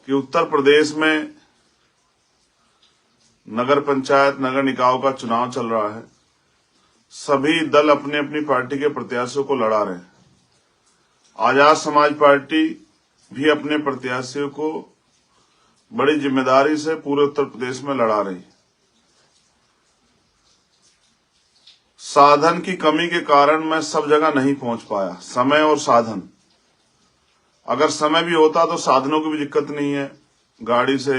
कि उत्तर प्रदेश में नगर पंचायत नगर निकायों का चुनाव चल रहा है। सभी दल अपनी अपनी पार्टी के प्रत्याशियों को लड़ा रहे हैं। आजाद समाज पार्टी भी अपने प्रत्याशियों को बड़ी जिम्मेदारी से पूरे उत्तर प्रदेश में लड़ा रही है। साधन की कमी के कारण मैं सब जगह नहीं पहुंच पाया, समय और साधन। अगर समय भी होता तो साधनों की भी दिक्कत नहीं है, गाड़ी से,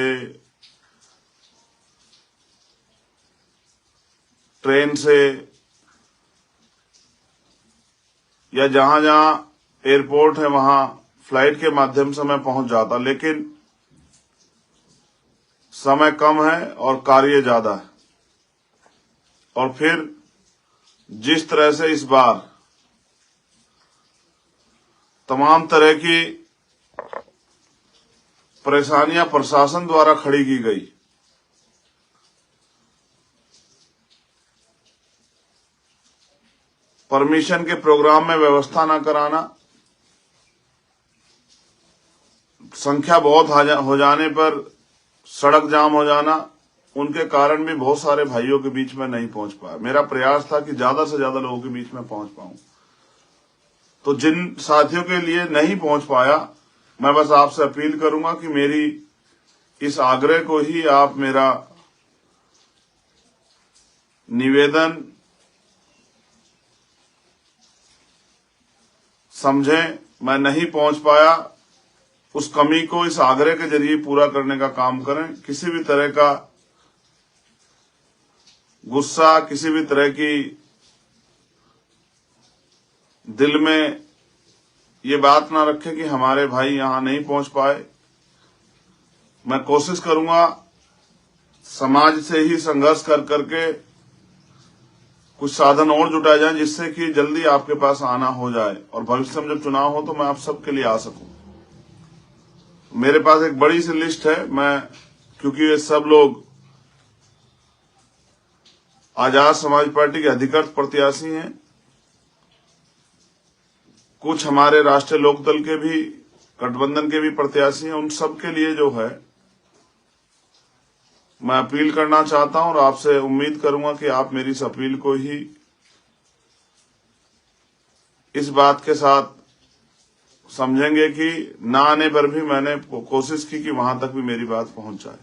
ट्रेन से या जहां जहां एयरपोर्ट है वहां फ्लाइट के माध्यम से मैं पहुंच जाता, लेकिन समय कम है और कार्य ज्यादा है। और फिर जिस तरह से इस बार तमाम तरह की परेशानियां प्रशासन द्वारा खड़ी की गई, परमिशन के प्रोग्राम में व्यवस्था न कराना, संख्या बहुत हो जाने पर सड़क जाम हो जाना, उनके कारण भी बहुत सारे भाइयों के बीच में नहीं पहुंच पाया। मेरा प्रयास था कि ज्यादा से ज्यादा लोगों के बीच में पहुंच पाऊं। तो जिन साथियों के लिए नहीं पहुंच पाया, मैं बस आपसे अपील करूंगा कि मेरी इस आग्रह को ही आप मेरा निवेदन समझें। मैं नहीं पहुंच पाया, उस कमी को इस आग्रह के जरिए पूरा करने का काम करें। किसी भी तरह का गुस्सा, किसी भी तरह की दिल में ये बात ना रखें कि हमारे भाई यहां नहीं पहुंच पाए। मैं कोशिश करूंगा समाज से ही संघर्ष कर करके कुछ साधन और जुटाए जाएं, जिससे कि जल्दी आपके पास आना हो जाए और भविष्य में जब चुनाव हो तो मैं आप सबके लिए आ सकूं। मेरे पास एक बड़ी सी लिस्ट है। मैं, क्योंकि ये सब लोग आजाद समाज पार्टी के अधिकृत प्रत्याशी हैं, कुछ हमारे राष्ट्रीय लोकदल के भी, गठबंधन के भी प्रत्याशी हैं। उन सब के लिए जो है मैं अपील करना चाहता हूं और आपसे उम्मीद करूंगा कि आप मेरी इस अपील को ही इस बात के साथ समझेंगे कि ना आने पर भी मैंने कोशिश की कि वहां तक भी मेरी बात पहुंच जाए।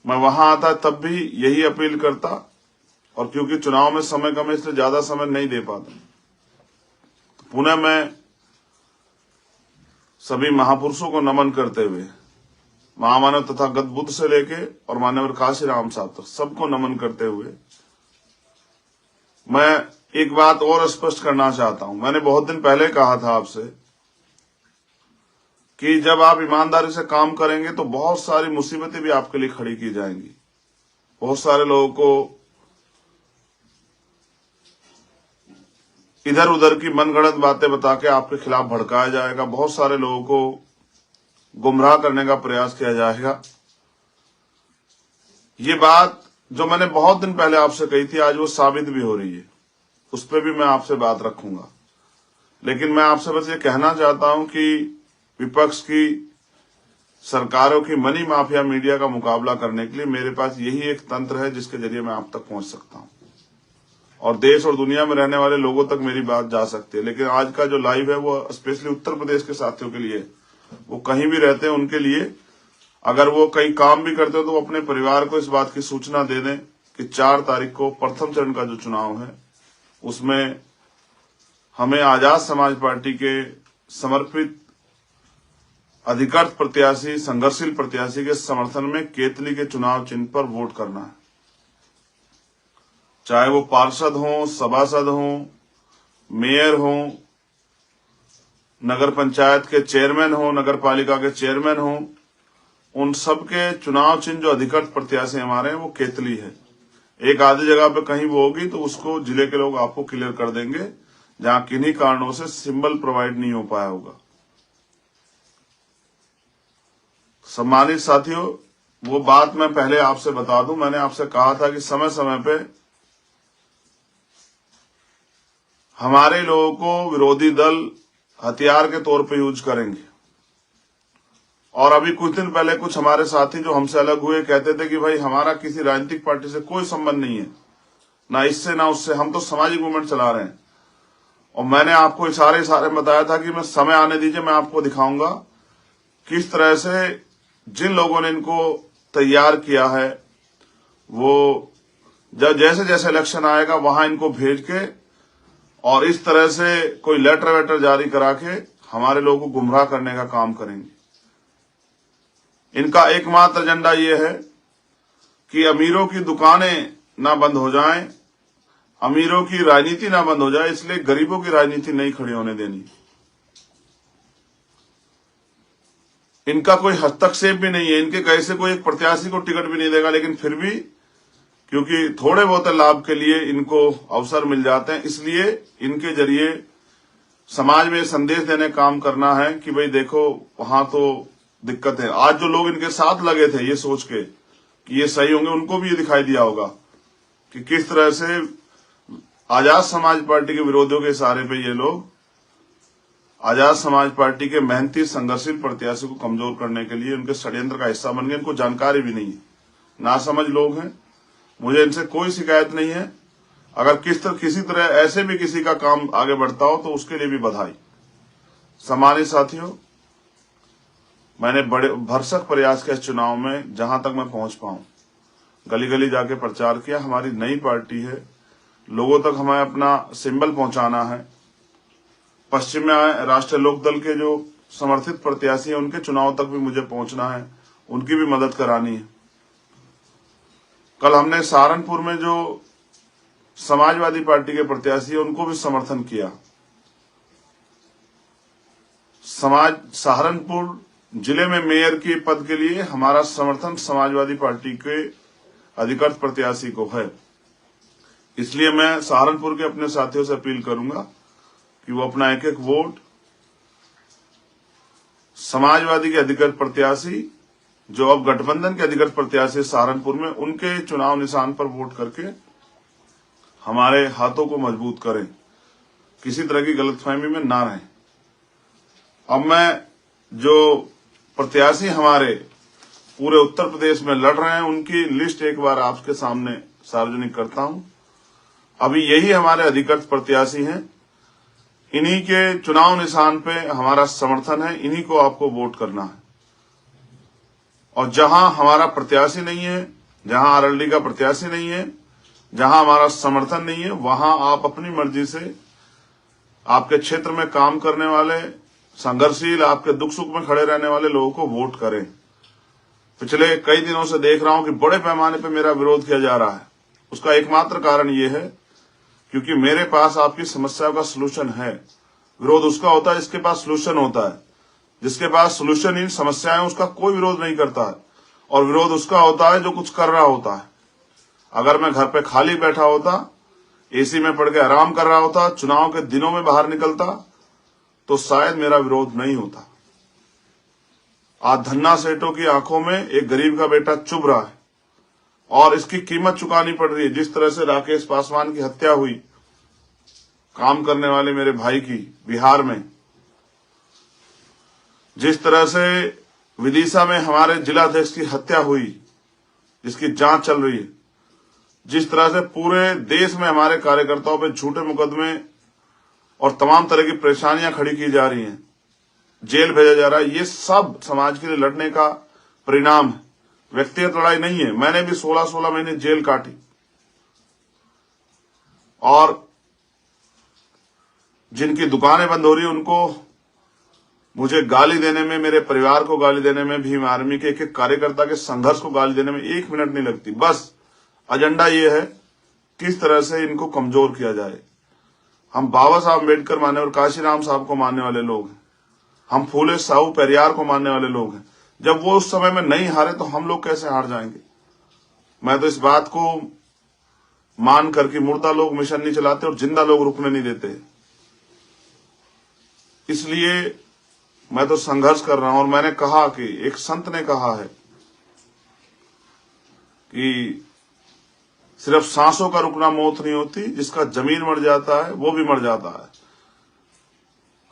मैं वहां आता तब भी यही अपील करता, और क्योंकि चुनाव में समय कम है इसलिए ज्यादा समय नहीं दे पाता। पुनः मैं सभी महापुरुषों को नमन करते हुए, महामानव तथा बुद्ध से लेके और मान्यवर काशीराम साहब तक सबको नमन करते हुए मैं एक बात और स्पष्ट करना चाहता हूं। मैंने बहुत दिन पहले कहा था आपसे कि जब आप ईमानदारी से काम करेंगे तो बहुत सारी मुसीबतें भी आपके लिए खड़ी की जाएंगी। बहुत सारे लोगों को इधर उधर की मनगढ़ंत बातें बता के आपके खिलाफ भड़काया जाएगा। बहुत सारे लोगों को गुमराह करने का प्रयास किया जाएगा। ये बात जो मैंने बहुत दिन पहले आपसे कही थी, आज वो साबित भी हो रही है। उस पर भी मैं आपसे बात रखूंगा। लेकिन मैं आपसे बस ये कहना चाहता हूं कि विपक्ष की, सरकारों की मनी माफिया मीडिया का मुकाबला करने के लिए मेरे पास यही एक तंत्र है जिसके जरिए मैं आप तक पहुंच सकता हूं और देश और दुनिया में रहने वाले लोगों तक मेरी बात जा सकती है। लेकिन आज का जो लाइव है वो स्पेशली उत्तर प्रदेश के साथियों के लिए, वो कहीं भी रहते हैं उनके लिए, अगर वो कहीं काम भी करते हो तो वो अपने परिवार को इस बात की सूचना दे दें कि 4 तारीख को प्रथम चरण का जो चुनाव है उसमें हमें आजाद समाज पार्टी के समर्पित अधिकृत प्रत्याशी, संघर्षशील प्रत्याशी के समर्थन में केतली के चुनाव चिन्ह पर वोट करना है। चाहे वो पार्षद हों, सभासद हों, मेयर हों, नगर पंचायत के चेयरमैन हों, नगर पालिका के चेयरमैन हों, उन सब के चुनाव चिन्ह जो अधिकृत प्रत्याशी हमारे हैं वो केतली है। एक आधी जगह पे कहीं वो होगी तो उसको जिले के लोग आपको क्लियर कर देंगे जहां किन्हीं कारणों से सिंबल प्रोवाइड नहीं हो पाया होगा। सम्मानित साथियों, वो बात मैं पहले आपसे बता दूं, मैंने आपसे कहा था कि समय समय पे हमारे लोगों को विरोधी दल हथियार के तौर पे यूज करेंगे। और अभी कुछ दिन पहले कुछ हमारे साथी जो हमसे अलग हुए कहते थे कि भाई हमारा किसी राजनीतिक पार्टी से कोई संबंध नहीं है, ना इससे ना उससे, हम तो सामाजिक मूवमेंट चला रहे हैं। और मैंने आपको इशारे बताया था कि मैं समय आने दीजिए, मैं आपको दिखाऊंगा किस तरह से जिन लोगों ने इनको तैयार किया है वो जब जैसे जैसे इलेक्शन आएगा वहां इनको भेज के और इस तरह से कोई लेटर वेटर जारी करा के हमारे लोगों को गुमराह करने का काम करेंगे। इनका एकमात्र एजेंडा ये है कि अमीरों की दुकानें ना बंद हो जाएं, अमीरों की राजनीति ना बंद हो जाए, इसलिए गरीबों की राजनीति नहीं खड़ी होने देनी। इनका कोई हस्तक्षेप भी नहीं है, इनके कैसे कोई एक प्रत्याशी को टिकट भी नहीं देगा, लेकिन फिर भी क्योंकि थोड़े बहुत लाभ के लिए इनको अवसर मिल जाते हैं, इसलिए इनके जरिए समाज में संदेश देने काम करना है कि भाई देखो वहां तो दिक्कत है। आज जो लोग इनके साथ लगे थे ये सोच के कि ये सही होंगे, उनको भी ये दिखाई दिया होगा कि किस तरह से आजाद समाज पार्टी के विरोधियों के इशारे पे ये लोग आजाद समाज पार्टी के मेहनती संघर्षशील प्रत्याशी को कमजोर करने के लिए उनके षड्यंत्र का हिस्सा बन गए। इनको जानकारी भी नहीं है, नासमझ लोग हैं। मुझे इनसे कोई शिकायत नहीं है। अगर किसी तरह ऐसे भी किसी का काम आगे बढ़ता हो तो उसके लिए भी बधाई। सम्मानित साथियों, मैंने बड़े भरसक प्रयास किया इस चुनाव में, जहां तक मैं पहुंच पाऊं, गली गली जाके प्रचार किया। हमारी नई पार्टी है, लोगों तक हमें अपना सिंबल पहुंचाना है। पश्चिम में राष्ट्रीय लोकदल के जो समर्थित प्रत्याशी हैं उनके चुनाव तक भी मुझे पहुंचना है, उनकी भी मदद करानी है। कल हमने सहारनपुर में जो समाजवादी पार्टी के प्रत्याशी है उनको भी समर्थन किया। सहारनपुर जिले में मेयर के पद के लिए हमारा समर्थन समाजवादी पार्टी के अधिकृत प्रत्याशी को है। इसलिए मैं सहारनपुर के अपने साथियों से अपील करूंगा कि वो अपना एक एक वोट समाजवादी के अधिकृत प्रत्याशी, जो अब गठबंधन के अधिकृत प्रत्याशी सहारनपुर में, उनके चुनाव निशान पर वोट करके हमारे हाथों को मजबूत करें, किसी तरह की गलतफहमी में ना रहें। अब मैं जो प्रत्याशी हमारे पूरे उत्तर प्रदेश में लड़ रहे हैं उनकी लिस्ट एक बार आपके सामने सार्वजनिक करता हूं। अभी यही हमारे अधिकृत प्रत्याशी हैं, इन्हीं के चुनाव निशान पे हमारा समर्थन है, इन्हीं को आपको वोट करना है। और जहां हमारा प्रत्याशी नहीं है, जहां आरएलडी का प्रत्याशी नहीं है, जहां हमारा समर्थन नहीं है, वहां आप अपनी मर्जी से आपके क्षेत्र में काम करने वाले, संघर्षशील, आपके दुख सुख में खड़े रहने वाले लोगों को वोट करें। पिछले कई दिनों से देख रहा हूं कि बड़े पैमाने पर मेरा विरोध किया जा रहा है। उसका एकमात्र कारण ये है क्योंकि मेरे पास आपकी समस्याओं का सलूशन है। विरोध उसका होता है जिसके पास सलूशन होता है। जिसके पास सलूशन इन समस्याएं, उसका कोई विरोध नहीं करता है। और विरोध उसका होता है जो कुछ कर रहा होता है। अगर मैं घर पे खाली बैठा होता, एसी में पड़ के आराम कर रहा होता, चुनाव के दिनों में बाहर निकलता, तो शायद मेरा विरोध नहीं होता। आज धन्ना सेठों की आंखों में एक गरीब का बेटा चुभ रहा है और इसकी कीमत चुकानी पड़ रही है। जिस तरह से राकेश पासवान की हत्या हुई, काम करने वाले मेरे भाई की बिहार में, जिस तरह से विदिशा में हमारे जिलाध्यक्ष की हत्या हुई जिसकी जांच चल रही है, जिस तरह से पूरे देश में हमारे कार्यकर्ताओं पे झूठे मुकदमे और तमाम तरह की परेशानियां खड़ी की जा रही हैं, जेल भेजा जा रहा है, ये सब समाज के लिए लड़ने का परिणाम है, व्यक्तिगत लड़ाई नहीं है। मैंने भी 16-16 महीने जेल काटी और जिनकी दुकानें बंद हो रही है उनको मुझे गाली देने में, मेरे परिवार को गाली देने में, भीम आर्मी के एक एक कार्यकर्ता के संघर्ष को गाली देने में 1 मिनट नहीं लगती। बस एजेंडा ये है किस तरह से इनको कमजोर किया जाए। हम बाबा साहब अम्बेडकर मानने और काशीराम साहब को मानने वाले लोग हैं, हम फूले साहू पेरियार को मानने वाले लोग हैं। जब वो उस समय में नहीं हारे तो हम लोग कैसे हार जाएंगे। मैं तो इस बात को मान करके मुर्दा लोग मिशन नहीं चलाते और जिंदा लोग रुकने नहीं देते, इसलिए मैं तो संघर्ष कर रहा हूं। और मैंने कहा कि एक संत ने कहा है कि सिर्फ सांसों का रुकना मौत नहीं होती, जिसका जमीन मर जाता है वो भी मर जाता है।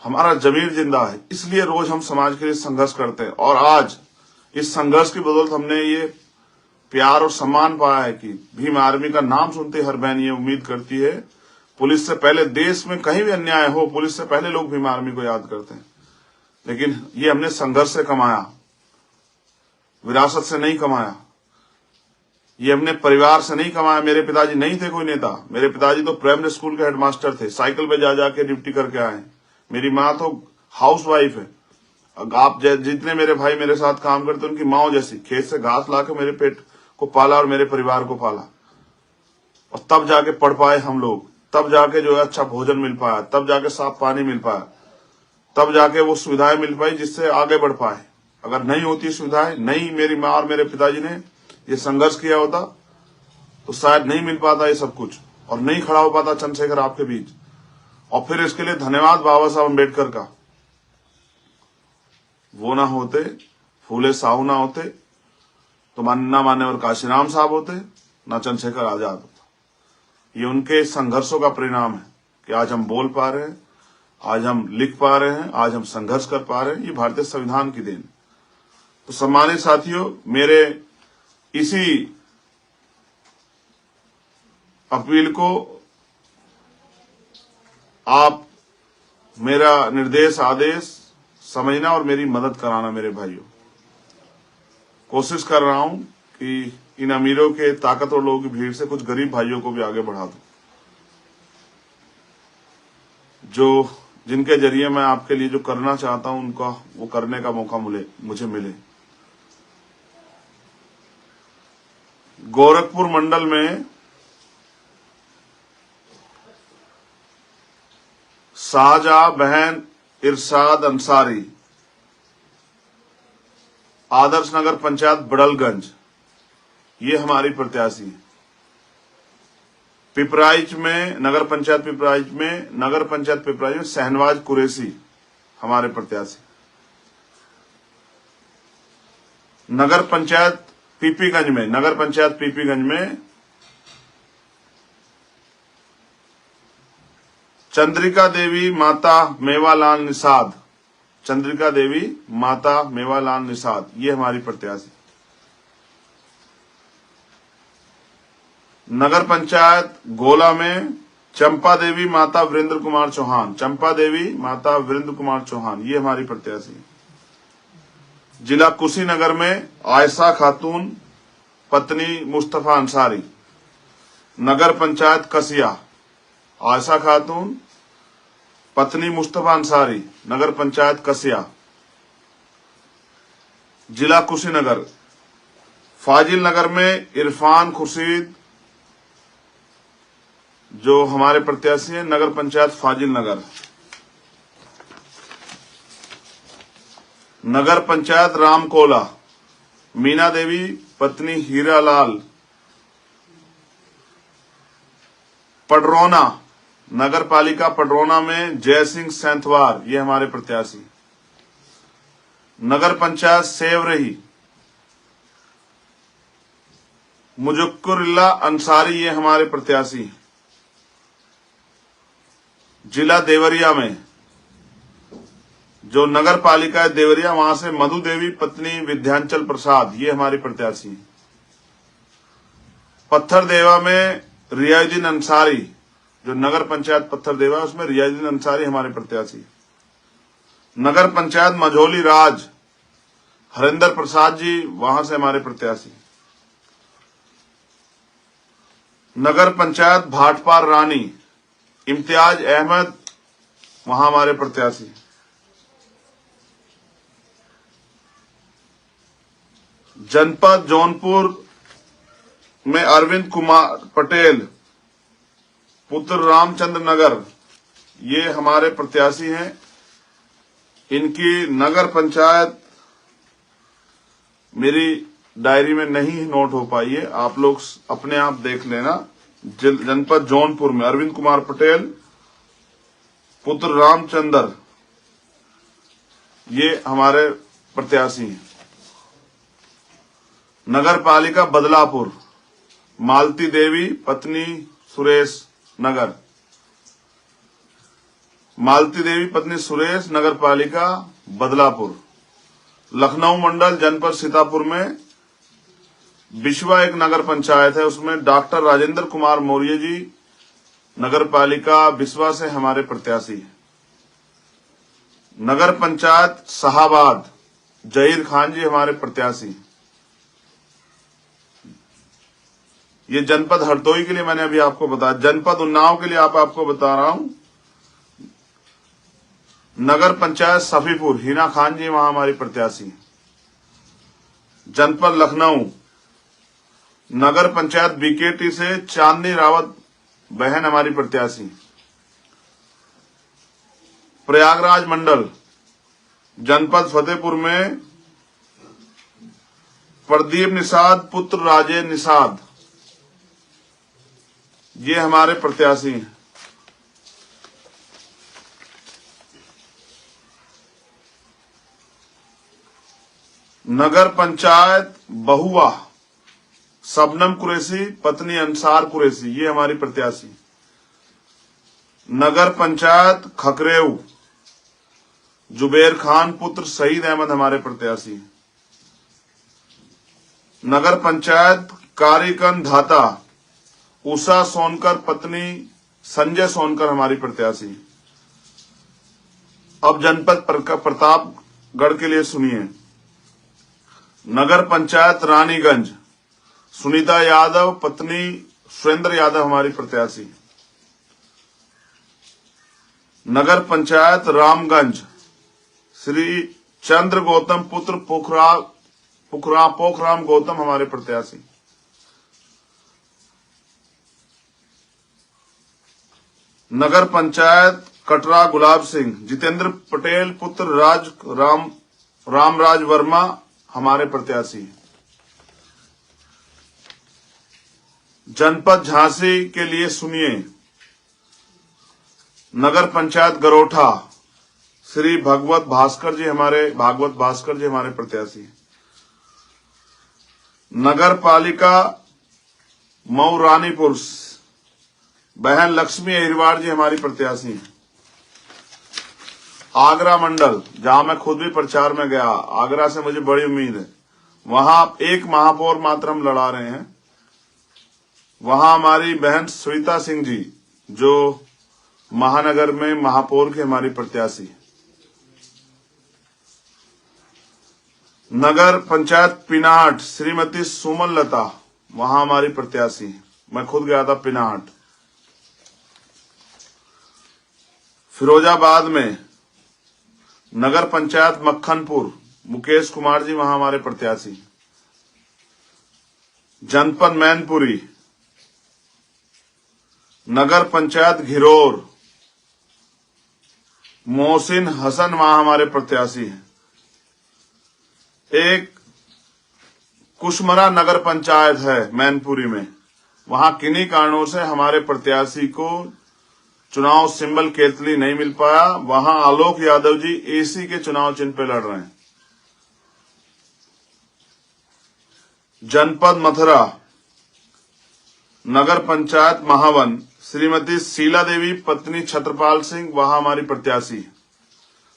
हमारा जमीर जिंदा है, इसलिए रोज हम समाज के लिए संघर्ष करते हैं। और आज इस संघर्ष की बदौलत हमने ये प्यार और सम्मान पाया है कि भीम आर्मी का नाम सुनते हर बहन ये उम्मीद करती है, पुलिस से पहले, देश में कहीं भी अन्याय हो, पुलिस से पहले लोग भीम आर्मी को याद करते हैं। लेकिन ये हमने संघर्ष से कमाया, विरासत से नहीं कमाया, ये हमने परिवार से नहीं कमाया। मेरे पिताजी नहीं थे कोई नेता, मेरे पिताजी तो प्राइमरी स्कूल के हेडमास्टर थे, साइकिल पे जा जाके ड्यूटी करके आए। मेरी माँ तो हाउस वाइफ है। आप जितने मेरे भाई मेरे साथ काम करते उनकी माँ जैसी, खेत से घास लाके मेरे पेट को पाला और मेरे परिवार को पाला। और तब जाके पढ़ पाए हम लोग, तब जाके जो है अच्छा भोजन मिल पाया, तब जाके साफ पानी मिल पाया, तब जाके वो सुविधाएं मिल पाई जिससे आगे बढ़ पाए। अगर नहीं होती सुविधाएं, नहीं मेरी माँ और मेरे पिताजी ने ये संघर्ष किया होता तो शायद नहीं मिल पाता ये सब कुछ, और नहीं खड़ा हो पाता चंद्रशेखर आपके बीच। और फिर इसके लिए धन्यवाद बाबा साहब अम्बेडकर का। वो ना होते, फूले साहू ना होते, तो ना मान्यवर काशीराम साहब होते, ना चंद्रशेखर आजाद होता। ये उनके संघर्षों का परिणाम है कि आज हम बोल पा रहे हैं, आज हम लिख पा रहे हैं, आज हम संघर्ष कर पा रहे हैं। ये भारतीय संविधान की देन। तो सम्मानित साथियों, मेरे इसी अपील को आप मेरा निर्देश आदेश समझना और मेरी मदद कराना। मेरे भाइयों, कोशिश कर रहा हूं कि इन अमीरों के ताकतवर लोगों की भीड़ से कुछ गरीब भाइयों को भी आगे बढ़ा दूं, जो जिनके जरिए मैं आपके लिए जो करना चाहता हूं उनका वो करने का मौका मुझे मिले। गोरखपुर मंडल में शाहजहां बहन इरशाद अंसारी, आदर्श नगर पंचायत बड़लगंज, ये हमारी प्रत्याशी है। पिपराइच में नगर पंचायत पिपराइच में शहनवाज कुरैशी हमारे प्रत्याशी। नगर पंचायत पीपीगंज में चंद्रिका देवी माता मेवालाल निषाद, ये हमारी प्रत्याशी। नगर पंचायत गोला में चंपा देवी माता वीरेंद्र कुमार चौहान, ये हमारी प्रत्याशी। जिला कुशीनगर में आयशा खातून पत्नी मुस्तफा अंसारी। नगर पंचायत कसिया, आयशा खातून पत्नी मुस्तफा अंसारी, नगर पंचायत कसिया, जिला कुशीनगर। फाजिल नगर में इरफान खुर्शीद, जो हमारे प्रत्याशी हैं, नगर पंचायत फाजिल नगर। नगर पंचायत रामकोला, मीना देवी पत्नी हीरालाल। पडरौना, नगर पालिका पडरौना में जय सिंह सैंथवार, ये हमारे प्रत्याशी। नगर पंचायत सेवरही, मुजक्कुरुल्लाह अंसारी, ये हमारे प्रत्याशी। जिला देवरिया में, जो नगर पालिका है देवरिया, वहां से मधु देवी पत्नी विद्यांचल प्रसाद, ये हमारी प्रत्याशी। पत्थरदेवा में रियाजुद्दीन अंसारी, जो नगर पंचायत पत्थरदेवा, उसमें रियाजुद्दीन अंसारी हमारे प्रत्याशी। नगर पंचायत मझौली राज, हरिंदर प्रसाद जी, वहां से हमारे प्रत्याशी। नगर पंचायत भाटपार रानी, इम्तियाज अहमद, वहां हमारे प्रत्याशी। जनपद जौनपुर में अरविंद कुमार पटेल पुत्र रामचंद्र नगर, ये हमारे प्रत्याशी हैं। इनकी नगर पंचायत मेरी डायरी में नहीं नोट हो पाई है, आप लोग अपने आप देख लेना। जनपद जौनपुर में अरविंद कुमार पटेल पुत्र रामचंद्र, ये हमारे प्रत्याशी हैं। नगर पालिका बदलापुर, मालती देवी पत्नी सुरेश नगर। मालती देवी पत्नी सुरेश, नगर पालिका बदलापुर। लखनऊ मंडल जनपद सीतापुर में बिशवा एक नगर पंचायत है, उसमें डॉक्टर राजेंद्र कुमार मौर्य जी नगर पालिका बिशवा से हमारे प्रत्याशी हैं। नगर पंचायत शाहाबाद जहीर खान जी हमारे प्रत्याशी हैं। ये जनपद हरदोई के लिए मैंने अभी आपको बताया। जनपद उन्नाव के लिए आपको बता रहा हूं, नगर पंचायत सफीपुर हिना खान जी वहां हमारी प्रत्याशी हैं। जनपद लखनऊ नगर पंचायत बीकेटी से चांदनी रावत बहन हमारी प्रत्याशी। प्रयागराज मंडल जनपद फतेहपुर में प्रदीप निषाद पुत्र राजे निषाद, ये हमारे प्रत्याशी हैं। नगर पंचायत बहुआ शबनम कुरैशी पत्नी अंसार कुरैशी, ये हमारी प्रत्याशी। नगर पंचायत खकरेऊ जुबेर खान पुत्र शहीद अहमद हमारे प्रत्याशी। नगर पंचायत कारीकन धाता उषा सोनकर पत्नी संजय सोनकर हमारी प्रत्याशी। अब जनपद प्रतापगढ़ के लिए सुनिए। नगर पंचायत रानीगंज सुनीता यादव पत्नी सुरेंद्र यादव हमारी प्रत्याशी। नगर पंचायत रामगंज श्री चंद्र गौतम पुत्र पोखराम गौतम हमारे प्रत्याशी। नगर पंचायत कटरा गुलाब सिंह जितेंद्र पटेल पुत्र रामराज वर्मा हमारे प्रत्याशी। जनपद झांसी के लिए सुनिए। नगर पंचायत गरोठा श्री भागवत भास्कर जी हमारे प्रत्याशी। नगर पालिका मऊ रानीपुर बहन लक्ष्मी अहिरवार जी हमारी प्रत्याशी हैं। आगरा मंडल जहां मैं खुद भी प्रचार में गया, आगरा से मुझे बड़ी उम्मीद है, वहां एक महापौर मात्र हम लड़ा रहे हैं। वहां हमारी बहन श्वेता सिंह जी जो महानगर में महापौर के हमारी प्रत्याशी। नगर पंचायत पिनाहट श्रीमती सुमन लता वहां हमारी प्रत्याशी, मैं खुद गया था पिनाहट। फिरोजाबाद में नगर पंचायत मक्खनपुर मुकेश कुमार जी वहां हमारे प्रत्याशी। जनपद मैनपुरी नगर पंचायत घिरोर मोहसिन हसन वहां हमारे प्रत्याशी हैं। एक कुशमरा नगर पंचायत है मैनपुरी में, वहां किन्हीं कारणों से हमारे प्रत्याशी को चुनाव सिंबल केतली नहीं मिल पाया, वहां आलोक यादव जी एसी के चुनाव चिन्ह पे लड़ रहे हैं। जनपद मथुरा नगर पंचायत महावन श्रीमती शीला देवी पत्नी छत्रपाल सिंह वहां हमारी प्रत्याशी।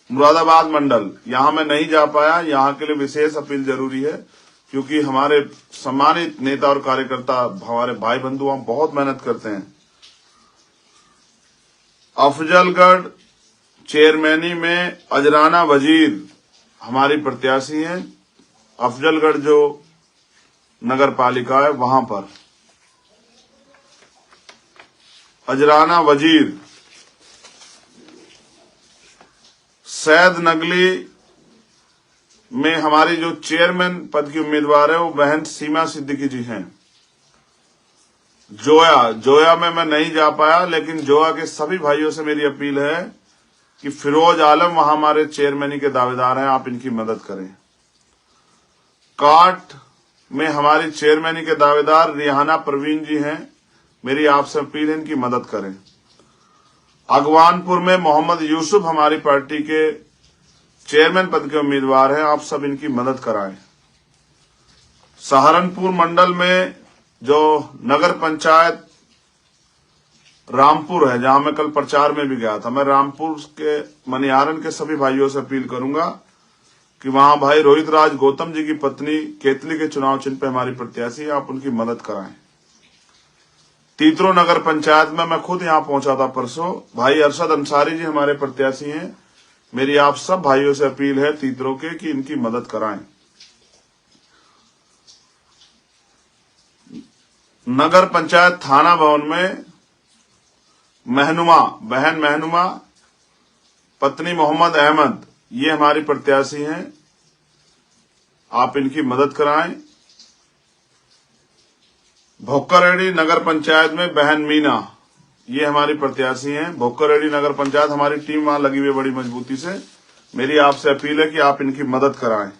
मुरादाबाद मंडल यहां मैं नहीं जा पाया, यहां के लिए विशेष अपील जरूरी है क्योंकि हमारे सम्मानित नेता और कार्यकर्ता हमारे भाई बंधु वहां बहुत मेहनत करते हैं। अफजलगढ़ चेयरमैनी में अजराना वजीर हमारी प्रत्याशी हैं। अफजलगढ़ जो नगर पालिका है वहां पर अजराना वजीर। सैद नगली में हमारी जो चेयरमैन पद की उम्मीदवार है वो बहन सीमा सिद्दीकी जी हैं। जोया में मैं नहीं जा पाया, लेकिन जोया के सभी भाइयों से मेरी अपील है कि फिरोज आलम वहां हमारे चेयरमैनी के दावेदार हैं, आप इनकी मदद करें। काट में हमारी चेयरमैनी के दावेदार रिहाना परवीन जी हैं, मेरी आपसे अपील है इनकी मदद करें। अगवानपुर में मोहम्मद यूसुफ हमारी पार्टी के चेयरमैन पद के उम्मीदवार हैं, आप सब इनकी मदद कराएं। सहारनपुर मंडल में जो नगर पंचायत रामपुर है, जहां मैं कल प्रचार में भी गया था। मैं रामपुर के मनिहारन के सभी भाइयों से अपील करूंगा कि वहां भाई रोहित राज गौतम जी की पत्नी केतली के चुनाव चिन्ह पे हमारी प्रत्याशी है, आप उनकी मदद कराएं। तीतरो नगर पंचायत में मैं खुद यहां पहुंचा था परसों। भाई अरशद अंसारी जी हमारे प्रत्याशी हैं। मेरी आप सब भाइयों से अपील है तीतरो के कि इनकी मदद कराएं। नगर पंचायत थाना भवन में बहन महनुमा पत्नी मोहम्मद अहमद, ये हमारी प्रत्याशी हैं, आप इनकी मदद कराएं। भोक्कररेड्डी नगर पंचायत में बहन मीना, ये हमारी प्रत्याशी हैं। भोक्कररेड्डी नगर पंचायत हमारी टीम वहां लगी हुई है बड़ी मजबूती से। मेरी आपसे अपील है कि आप इनकी मदद कराएं।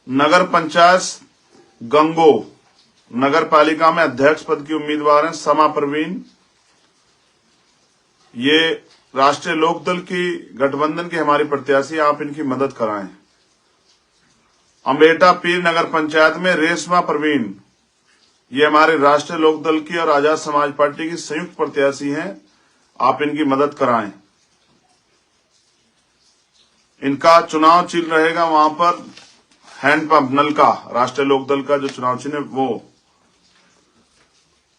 नगर पंचायत गंगो नगर पालिका में अध्यक्ष पद की उम्मीदवार हैं समा प्रवीण, ये राष्ट्रीय लोकदल की गठबंधन की हमारी प्रत्याशी, आप इनकी मदद कराएं। अम्बेटा पीर नगर पंचायत में रेशमा प्रवीण, ये हमारे राष्ट्रीय लोकदल की और आजाद समाज पार्टी की संयुक्त प्रत्याशी हैं, आप इनकी मदद कराएं। इनका चुनाव चिन्ह रहेगा वहां पर हैंडपंप नलका, राष्ट्रीय लोकदल का जो चुनाव चिन्ह है वो।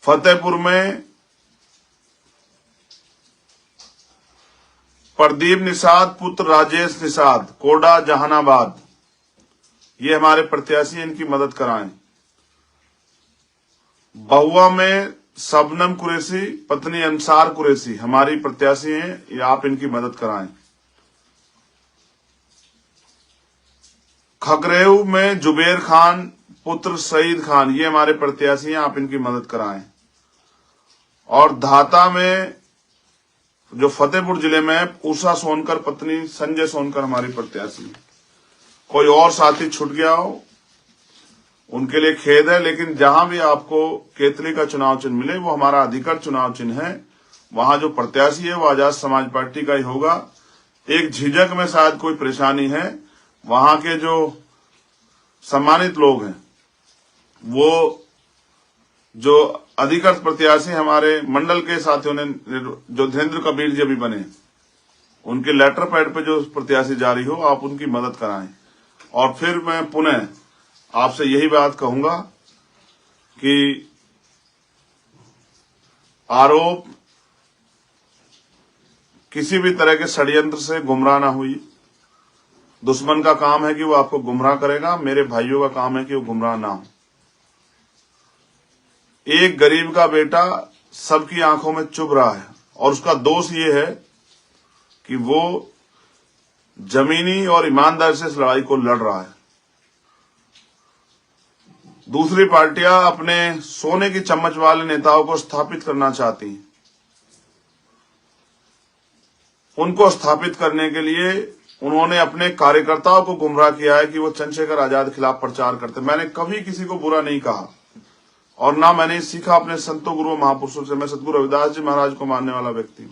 फतेहपुर में प्रदीप निषाद पुत्र राजेश निषाद, कोडा जहानाबाद, ये हमारे प्रत्याशी हैं, इनकी मदद कराएं। बहुआ में शबनम कुरैशी पत्नी अंसार कुरैशी, हमारी प्रत्याशी हैं, ये आप इनकी मदद कराएं। खगरेऊ में जुबेर खान पुत्र सईद खान, ये हमारे प्रत्याशी हैं, आप इनकी मदद कराएं। और धाता में जो फतेहपुर जिले में उषा सोनकर पत्नी संजय सोनकर हमारी प्रत्याशी है। कोई और साथी छूट गया हो उनके लिए खेद है, लेकिन जहां भी आपको केतली का चुनाव चिन्ह मिले वो हमारा अधिकृत चुनाव चिन्ह है। वहां जो प्रत्याशी है वो आजाद समाज पार्टी का ही होगा। एक झिझक में शायद कोई परेशानी है, वहां के जो सम्मानित लोग हैं वो जो अधिकृत प्रत्याशी हमारे मंडल के साथियों ने, जो धीरेन्द्र कबीर जी अभी बने, उनके लेटर पैड पे जो प्रत्याशी जारी हो आप उनकी मदद कराएं। और फिर मैं पुनः आपसे यही बात कहूंगा कि आरोप किसी भी तरह के षड्यंत्र से गुमराह ना हुई। दुश्मन का काम है कि वो आपको गुमराह करेगा, मेरे भाइयों का काम है कि वो गुमराह ना हो। एक गरीब का बेटा सबकी आंखों में चुभ रहा है और उसका दोष ये है कि वो जमीनी और ईमानदारी से इस लड़ाई को लड़ रहा है। दूसरी पार्टियां अपने सोने की चम्मच वाले नेताओं को स्थापित करना चाहती हैं। उनको स्थापित करने के लिए उन्होंने अपने कार्यकर्ताओं को गुमराह किया है कि वो चंद्रशेखर आजाद के खिलाफ प्रचार करते। मैंने कभी किसी को बुरा नहीं कहा और ना मैंने सीखा अपने संतों गुरुओं महापुरुषों से। मैं सतगुरु रविदास जी महाराज को मानने वाला व्यक्ति हूं,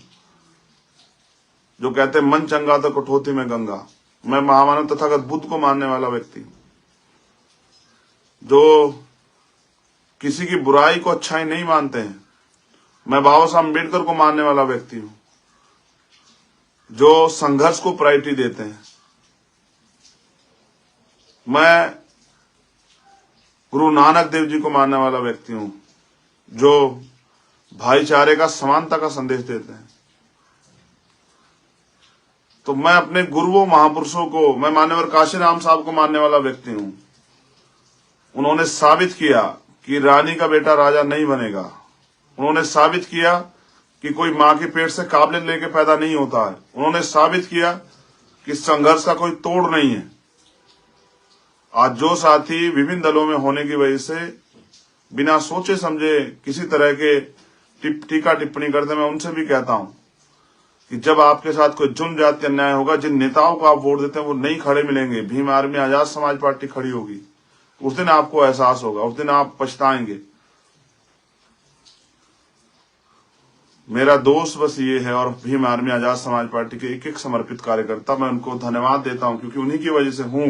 जो कहते हैं मन चंगा तो कठौती में गंगा। मैं महामानव तथागत बुद्ध को मानने वाला व्यक्ति हूं, जो किसी की बुराई को अच्छाई नहीं मानते हैं। मैं बाबा साहब अम्बेडकर को मानने वाला व्यक्ति हूं, जो संघर्ष को प्रायोरिटी देते हैं। मैं गुरु नानक देव जी को मानने वाला व्यक्ति हूं, जो भाईचारे का, समानता का संदेश देते हैं। तो मैं अपने गुरुओं महापुरुषों को, मैं मान्यवर काशीराम साहब को मानने वाला व्यक्ति हूं। उन्होंने साबित किया कि रानी का बेटा राजा नहीं बनेगा। उन्होंने साबित किया कि कोई मां के पेट से काबिलियत लेके पैदा नहीं होता है। उन्होंने साबित किया कि संघर्ष का कोई तोड़ नहीं है। आज जो साथी विभिन्न दलों में होने की वजह से बिना सोचे समझे किसी तरह के टीका टिप्पणी करते, मैं उनसे भी कहता हूं कि जब आपके साथ कोई जुल्म जाति अन्याय होगा, जिन नेताओं को आप वोट देते हैं वो नहीं खड़े मिलेंगे, भीम आर्मी आजाद समाज पार्टी खड़ी होगी, उस दिन आपको एहसास होगा, उस दिन आप पछताएंगे। मेरा दोस्त बस ये है, और भीम आर्मी आजाद समाज पार्टी के एक एक समर्पित कार्यकर्ता, मैं उनको धन्यवाद देता हूं क्योंकि उन्हीं की वजह से हूं।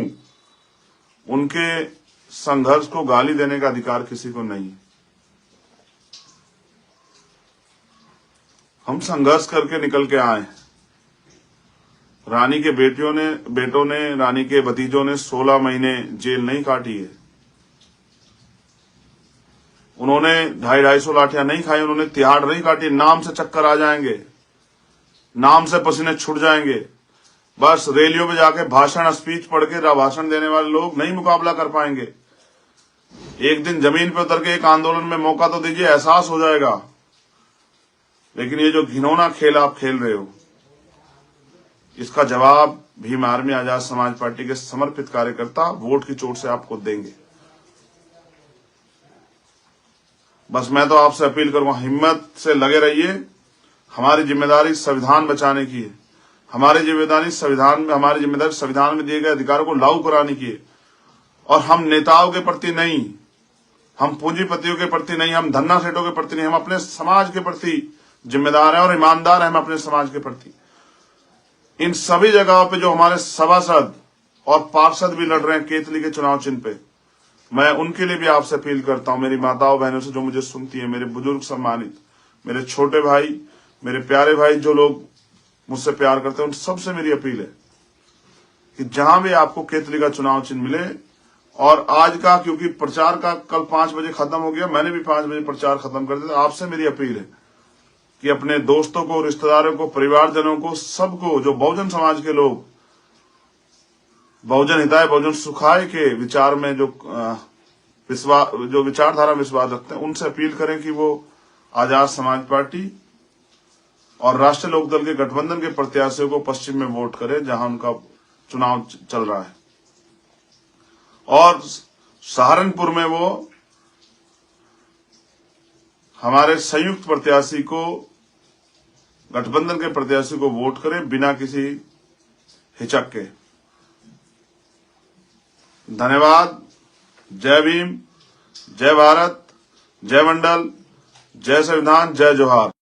उनके संघर्ष को गाली देने का अधिकार किसी को नहीं है। हम संघर्ष करके निकल के आए। रानी के बेटों ने रानी के भतीजों ने 16 महीने जेल नहीं काटी है। उन्होंने 250 लाठियां नहीं खाई, उन्होंने तिहाड़ नहीं काटी। नाम से चक्कर आ जाएंगे, नाम से पसीने छूट जाएंगे। बस रैलियों में जाके भाषण स्पीच पढ़ के भाषण देने वाले लोग नहीं मुकाबला कर पाएंगे। एक दिन जमीन पे उतर के एक आंदोलन में मौका तो दीजिए, एहसास हो जाएगा। लेकिन ये जो घिनौना खेल आप खेल रहे हो, इसका जवाब भीम आर्मी आजाद समाज पार्टी के समर्पित कार्यकर्ता वोट की चोट से आपको देंगे। बस मैं तो आपसे अपील करूंगा, हिम्मत से लगे रहिए। हमारी जिम्मेदारी संविधान बचाने की है। हमारी जिम्मेदारी संविधान में दिए गए अधिकारों को लागू कराने की है। और हम नेताओं के प्रति नहीं, हम पूंजीपतियों के प्रति नहीं, हम धन्ना सेठों के प्रति नहीं, हम अपने समाज के प्रति जिम्मेदार हैं और ईमानदार हैं। हम अपने समाज के प्रति इन सभी जगहों पे जो हमारे सभासद और पार्षद भी लड़ रहे हैं केतली के चुनाव चिन्ह पे, मैं उनके लिए भी आपसे अपील करता हूं। मेरी माताओं बहनों से जो मुझे सुनती है, मेरे बुजुर्ग सम्मानित, मेरे छोटे भाई, मेरे प्यारे भाई, जो लोग मुझसे प्यार करते हैं, उन सबसे मेरी अपील है कि जहां भी आपको केतली का चुनाव चिन्ह मिले, और आज का क्योंकि प्रचार का कल 5 बजे खत्म हो गया, मैंने भी 5 बजे प्रचार खत्म कर दिया। आपसे मेरी अपील है कि अपने दोस्तों को, रिश्तेदारों को, परिवारजनों को, सबको, जो बहुजन समाज के लोग बहुजन हिताय बहुजन सुखाय के विचार में जो विचारधारा विश्वास रखते हैं, उनसे अपील करें कि वो आजाद समाज पार्टी और राष्ट्रीय लोकदल के गठबंधन के प्रत्याशियों को पश्चिम में वोट करें, जहां उनका चुनाव चल रहा है। और सहारनपुर में वो हमारे संयुक्त प्रत्याशी को, गठबंधन के प्रत्याशी को वोट करें बिना किसी हिचक के। धन्यवाद। जय भीम, जय भारत, जय मंडल, जय संविधान, जय जोहार।